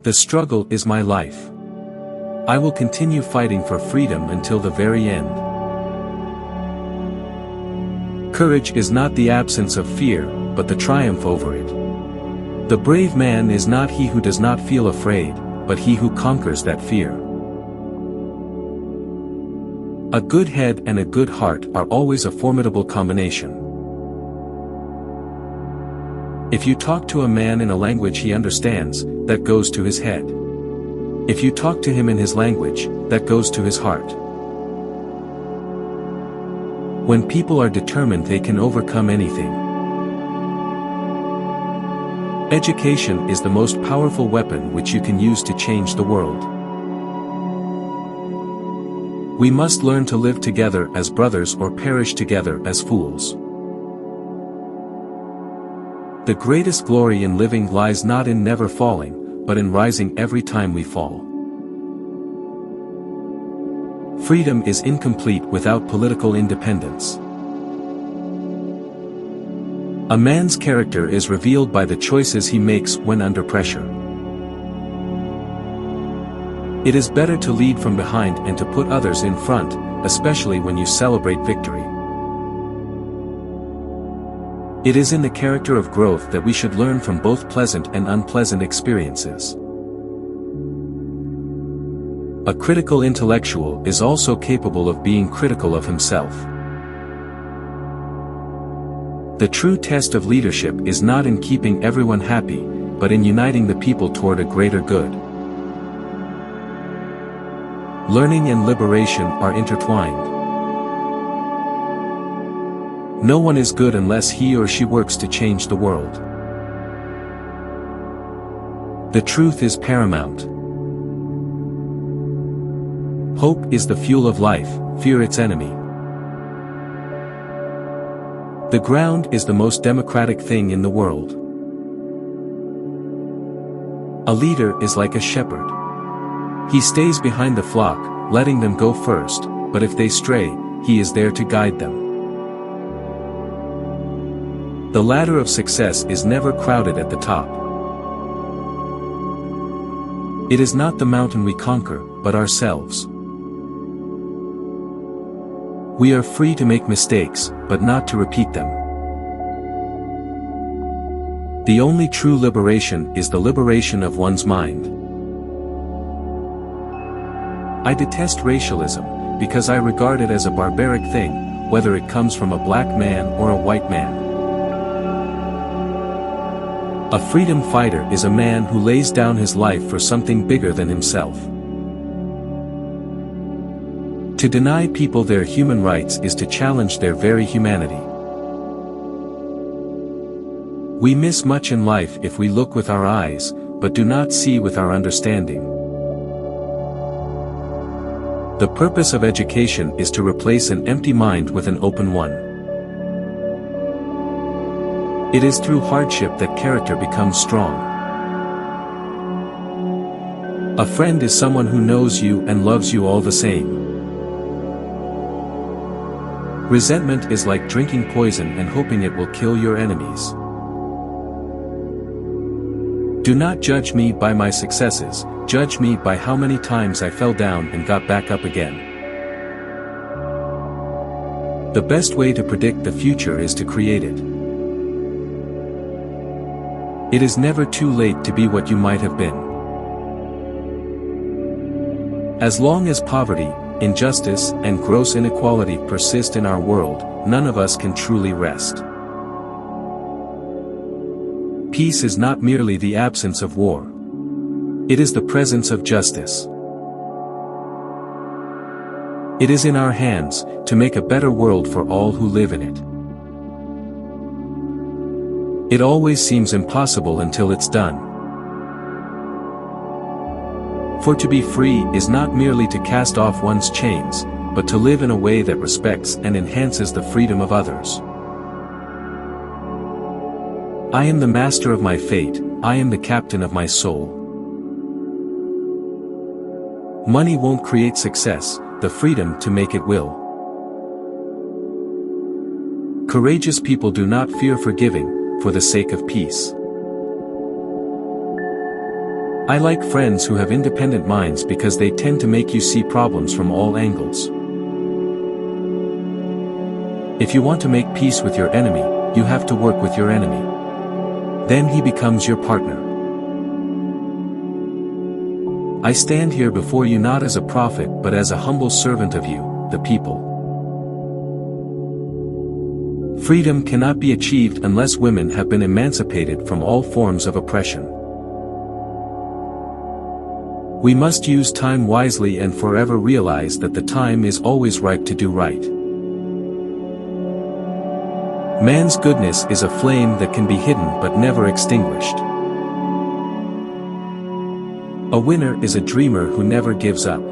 The struggle is my life. I will continue fighting for freedom until the very end. Courage is not the absence of fear, but the triumph over it. The brave man is not he who does not feel afraid, but he who conquers that fear. A good head and a good heart are always a formidable combination. If you talk to a man in a language he understands, that goes to his head. If you talk to him in his language, that goes to his heart. When people are determined, they can overcome anything. Education is the most powerful weapon which you can use to change the world. We must learn to live together as brothers or perish together as fools. The greatest glory in living lies not in never falling, but in rising every time we fall. Freedom is incomplete without political independence. A man's character is revealed by the choices he makes when under pressure. It is better to lead from behind and to put others in front, especially when you celebrate victory. It is in the character of growth that we should learn from both pleasant and unpleasant experiences. A critical intellectual is also capable of being critical of himself. The true test of leadership is not in keeping everyone happy, but in uniting the people toward a greater good. Learning and liberation are intertwined. No one is good unless he or she works to change the world. The truth is paramount. Hope is the fuel of life, fear its enemy. The ground is the most democratic thing in the world. A leader is like a shepherd. He stays behind the flock, letting them go first, but if they stray, he is there to guide them. The ladder of success is never crowded at the top. It is not the mountain we conquer, but ourselves. We are free to make mistakes, but not to repeat them. The only true liberation is the liberation of one's mind. I detest racialism, because I regard it as a barbaric thing, whether it comes from a black man or a white man. A freedom fighter is a man who lays down his life for something bigger than himself. To deny people their human rights is to challenge their very humanity. We miss much in life if we look with our eyes, but do not see with our understanding. The purpose of education is to replace an empty mind with an open one. It is through hardship that character becomes strong. A friend is someone who knows you and loves you all the same. Resentment is like drinking poison and hoping it will kill your enemies. Do not judge me by my successes, judge me by how many times I fell down and got back up again. The best way to predict the future is to create it. It is never too late to be what you might have been. As long as poverty, injustice, and gross inequality persist in our world, none of us can truly rest. Peace is not merely the absence of war. It is the presence of justice. It is in our hands, to make a better world for all who live in it. It always seems impossible until it's done. For to be free is not merely to cast off one's chains, but to live in a way that respects and enhances the freedom of others. I am the master of my fate, I am the captain of my soul. Money won't create success, the freedom to make it will. Courageous people do not fear forgiving, for the sake of peace. I like friends who have independent minds because they tend to make you see problems from all angles. If you want to make peace with your enemy, you have to work with your enemy. Then he becomes your partner. I stand here before you not as a prophet but as a humble servant of you, the people. Freedom cannot be achieved unless women have been emancipated from all forms of oppression. We must use time wisely and forever realize that the time is always ripe to do right. Man's goodness is a flame that can be hidden but never extinguished. A winner is a dreamer who never gives up.